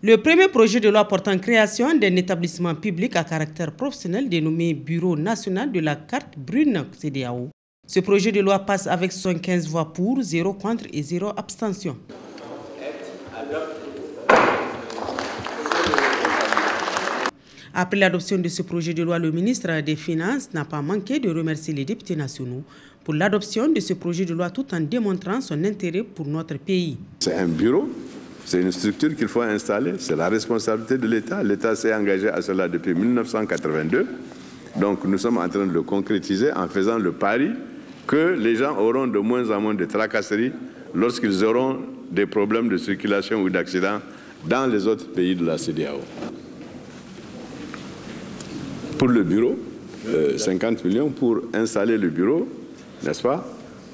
Le premier projet de loi portant création d'un établissement public à caractère professionnel dénommé Bureau national de la carte brune CEDEAO. Ce projet de loi passe avec 75 voix pour, 0 contre et 0 abstention. Après l'adoption de ce projet de loi, le ministre des Finances n'a pas manqué de remercier les députés nationaux pour l'adoption de ce projet de loi tout en démontrant son intérêt pour notre pays. C'est un bureau, c'est une structure qu'il faut installer, c'est la responsabilité de l'État. L'État s'est engagé à cela depuis 1982. Donc nous sommes en train de le concrétiser en faisant le pari que les gens auront de moins en moins de tracasseries lorsqu'ils auront des problèmes de circulation ou d'accident dans les autres pays de la CEDEAO. Pour le bureau, 50 millions pour installer le bureau, n'est-ce pas?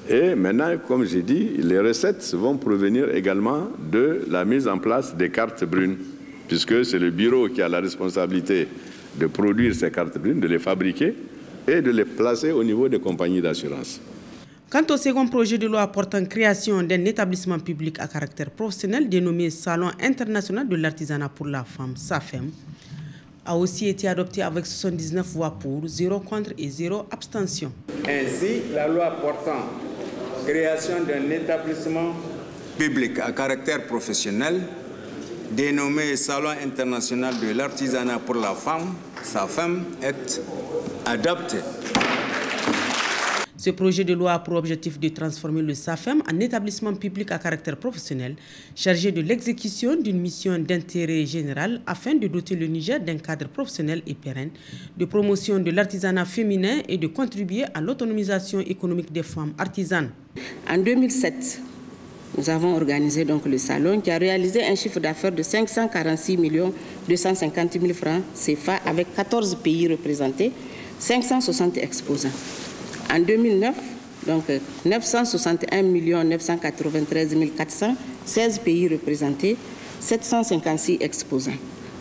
Et maintenant, comme j'ai dit, les recettes vont provenir également de la mise en place des cartes brunes, puisque c'est le bureau qui a la responsabilité de produire ces cartes brunes, de les fabriquer et de les placer au niveau des compagnies d'assurance. Quant au second projet de loi portant création d'un établissement public à caractère professionnel dénommé Salon international de l'artisanat pour la femme, SAFEM, a aussi été adopté avec 79 voix pour, 0 contre et 0 abstention. Ainsi, la loi portant création d'un établissement public à caractère professionnel dénommé Salon international de l'artisanat pour la femme, SAFEM, est adopté. Ce projet de loi a pour objectif de transformer le SAFEM en établissement public à caractère professionnel chargé de l'exécution d'une mission d'intérêt général afin de doter le Niger d'un cadre professionnel et pérenne, de promotion de l'artisanat féminin et de contribuer à l'autonomisation économique des femmes artisanes. En 2007, nous avons organisé donc le salon qui a réalisé un chiffre d'affaires de 546 250 000 francs CFA avec 14 pays représentés, 560 exposants. En 2009, donc 961 993 400, 16 pays représentés, 756 exposants.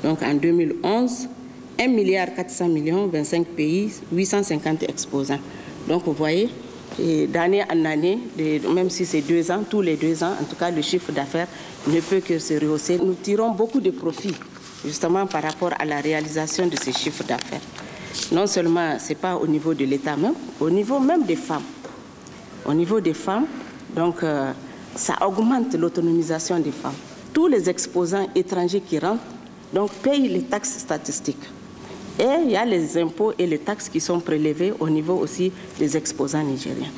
Donc en 2011, 1 400 millions, 25 pays, 850 exposants. Donc vous voyez, d'année en année, même si c'est 2 ans, tous les 2 ans, en tout cas le chiffre d'affaires ne peut que se rehausser. Nous tirons beaucoup de profit justement par rapport à la réalisation de ces chiffres d'affaires. Non seulement ce n'est pas au niveau de l'État même, au niveau même des femmes. Au niveau des femmes, donc ça augmente l'autonomisation des femmes. Tous les exposants étrangers qui rentrent donc, payent les taxes statistiques. Et il y a les impôts et les taxes qui sont prélevés au niveau aussi des exposants nigériens.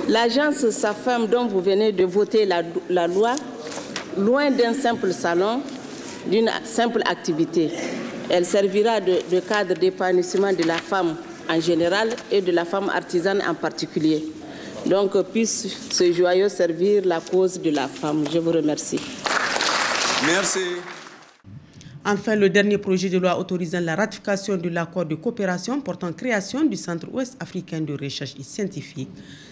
L'agence SAFEM dont vous venez de voter la loi, loin d'un simple salon, d'une simple activité, elle servira de cadre d'épanouissement de la femme en général et de la femme artisane en particulier. Donc, puisse ce joyau servir la cause de la femme. Je vous remercie. Merci. Enfin, le dernier projet de loi autorisant la ratification de l'accord de coopération portant création du Centre ouest africain de recherche et scientifique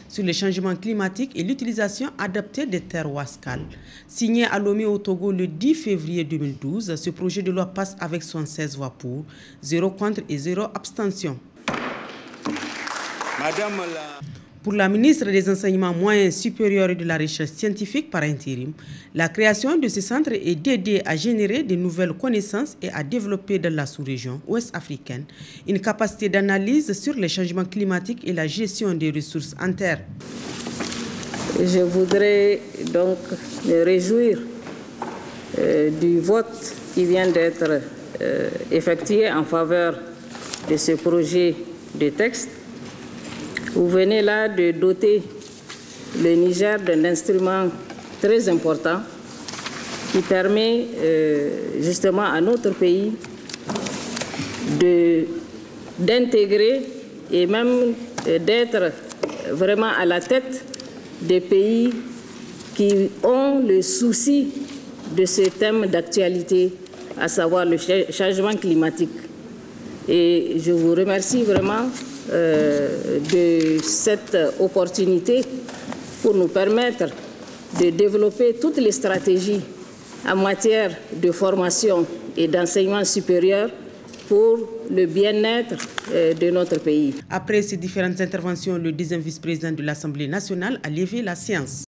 sur les changements climatiques et l'utilisation adaptée des terres Ouaskal. Signé à Lomé au Togo le 10 février 2012, ce projet de loi passe avec 76 voix pour, 0 contre et 0 abstention. Pour la ministre des Enseignements moyens supérieurs et de la recherche scientifique par intérim, la création de ce centre est d'aider à générer de nouvelles connaissances et à développer dans la sous-région ouest africaine une capacité d'analyse sur les changements climatiques et la gestion des ressources en terre. Je voudrais donc me réjouir du vote qui vient d'être effectué en faveur de ce projet de texte. Vous venez là de doter le Niger d'un instrument très important qui permet justement à notre pays d'intégrer et même d'être vraiment à la tête des pays qui ont le souci de ce thème d'actualité, à savoir le changement climatique. Et je vous remercie vraiment de cette opportunité pour nous permettre de développer toutes les stratégies en matière de formation et d'enseignement supérieur pour le bien-être de notre pays. Après ces différentes interventions, le 10e vice-président de l'Assemblée nationale a levé la séance.